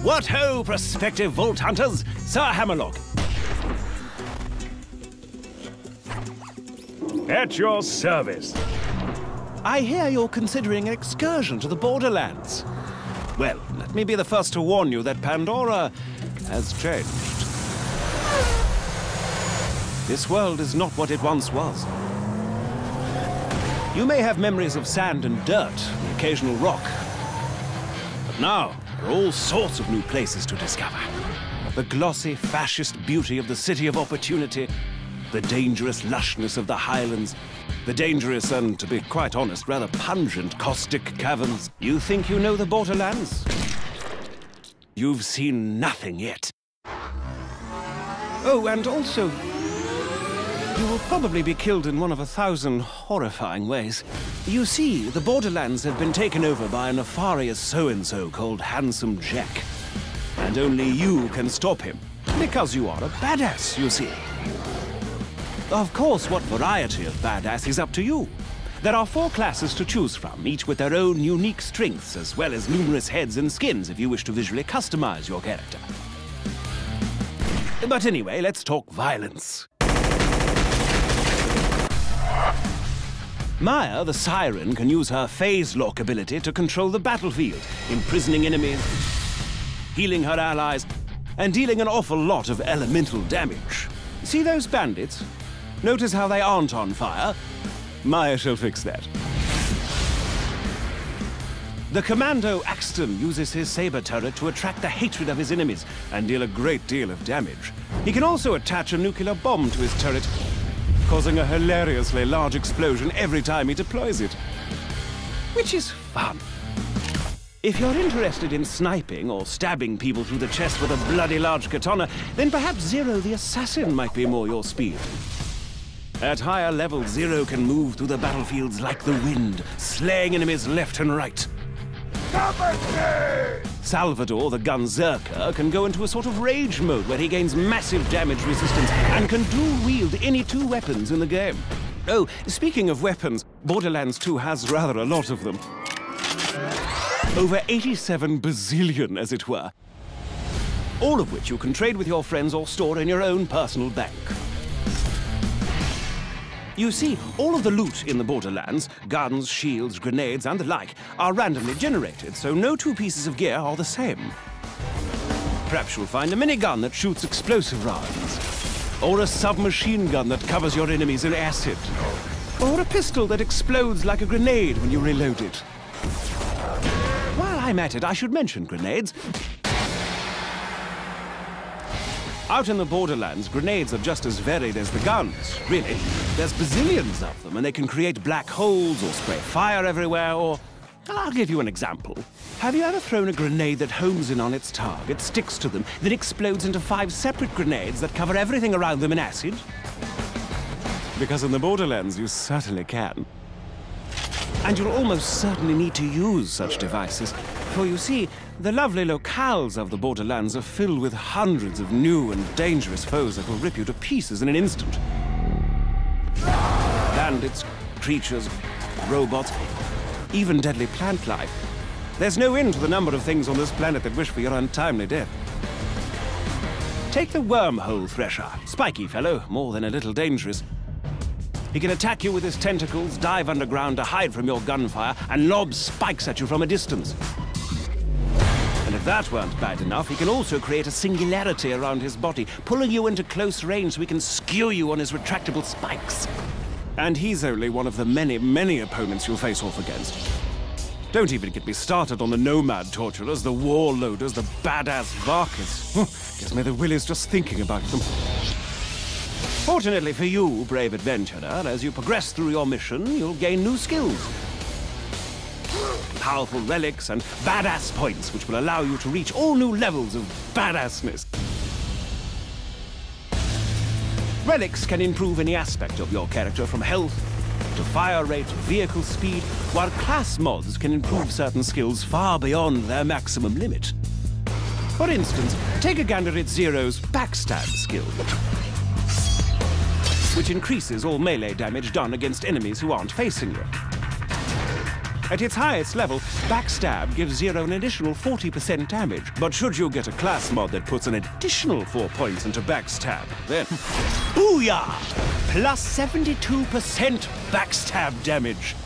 What ho, prospective vault hunters! Sir Hammerlock. At your service. I hear you're considering an excursion to the Borderlands. Well, let me be the first to warn you that Pandora has changed. This world is not what it once was. You may have memories of sand and dirt, the occasional rock. But now, there are all sorts of new places to discover. The glossy, fascist beauty of the City of Opportunity, the dangerous lushness of the Highlands, the dangerous and, to be quite honest, rather pungent caustic caverns. You think you know the Borderlands? You've seen nothing yet. Oh, and also, you will probably be killed in one of 1,000 horrifying ways. You see, the Borderlands have been taken over by a nefarious so-and-so called Handsome Jack. And only you can stop him, because you are a badass, you see. Of course, what variety of badass is up to you. There are 4 classes to choose from, each with their own unique strengths, as well as numerous heads and skins if you wish to visually customize your character. But anyway, let's talk violence. Maya, the Siren, can use her phase lock ability to control the battlefield, imprisoning enemies, healing her allies, and dealing an awful lot of elemental damage. See those bandits? Notice how they aren't on fire? Maya shall fix that. The Commando Axton uses his saber turret to attract the hatred of his enemies and deal a great deal of damage. He can also attach a nuclear bomb to his turret, causing a hilariously large explosion every time he deploys it. Which is fun. If you're interested in sniping or stabbing people through the chest with a bloody large katana, then perhaps Zero the Assassin might be more your speed. At higher levels, Zero can move through the battlefields like the wind, slaying enemies left and right. Salvador, the Gunzerker, can go into a sort of rage mode where he gains massive damage resistance and can dual-wield any 2 weapons in the game. Oh, speaking of weapons, Borderlands 2 has rather a lot of them. Over 87 bazillion, as it were. All of which you can trade with your friends or store in your own personal bank. You see, all of the loot in the Borderlands, guns, shields, grenades, and the like, are randomly generated, so no 2 pieces of gear are the same. Perhaps you'll find a minigun that shoots explosive rounds, or a submachine gun that covers your enemies in acid, or a pistol that explodes like a grenade when you reload it. While I'm at it, I should mention grenades. Out in the Borderlands, grenades are just as varied as the guns, really. There's bazillions of them, and they can create black holes or spray fire everywhere, or... I'll give you an example. Have you ever thrown a grenade that homes in on its target, sticks to them, then explodes into 5 separate grenades that cover everything around them in acid? Because in the Borderlands, you certainly can. And you'll almost certainly need to use such devices, for you see, the lovely locales of the Borderlands are filled with hundreds of new and dangerous foes that will rip you to pieces in an instant. Bandits, creatures, robots, even deadly plant life. There's no end to the number of things on this planet that wish for your untimely death. Take the wormhole thresher. Spiky fellow, more than a little dangerous. He can attack you with his tentacles, dive underground to hide from your gunfire, and lob spikes at you from a distance. And if that weren't bad enough, he can also create a singularity around his body, pulling you into close range so he can skew you on his retractable spikes. And he's only one of the many, many opponents you'll face off against. Don't even get me started on the nomad torturers, the warloaders, the badass Varkas. Gives me the willies just thinking about them. Fortunately for you, brave adventurer, as you progress through your mission, you'll gain new skills. Powerful relics and badass points, which will allow you to reach all new levels of badassness. Relics can improve any aspect of your character, from health to fire rate to vehicle speed, while class mods can improve certain skills far beyond their maximum limit. For instance, take a gander at Zero's backstab skill, which increases all melee damage done against enemies who aren't facing you. At its highest level, Backstab gives Zero an additional 40% damage. But should you get a class mod that puts an additional 4 points into Backstab, then... Booyah! Plus 72% Backstab damage.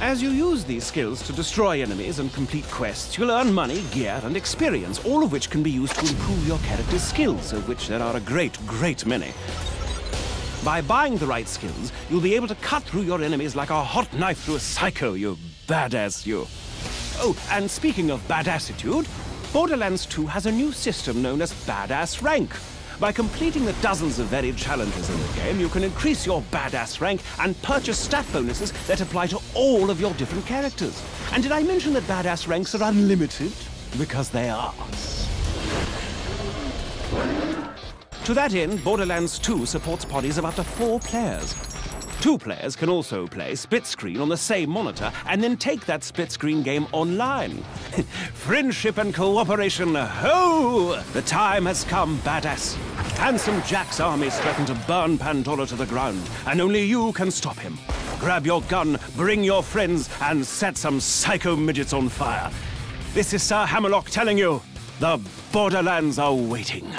As you use these skills to destroy enemies and complete quests, you'll earn money, gear, and experience, all of which can be used to improve your character's skills, of which there are a great, great many. By buying the right skills, you'll be able to cut through your enemies like a hot knife through a psycho, you badass you. Oh, and speaking of badassitude, Borderlands 2 has a new system known as Badass Rank. By completing the dozens of varied challenges in the game, you can increase your badass rank and purchase stat bonuses that apply to all of your different characters. And did I mention that badass ranks are unlimited? Because they are. To that end, Borderlands 2 supports parties of up to 4 players. 2 players can also play split screen on the same monitor and then take that split screen game online. Friendship and cooperation, ho! The time has come, badass. Handsome Jack's armies threaten to burn Pandora to the ground, and only you can stop him. Grab your gun, bring your friends, and set some psycho midgets on fire. This is Sir Hammerlock telling you, the Borderlands are waiting.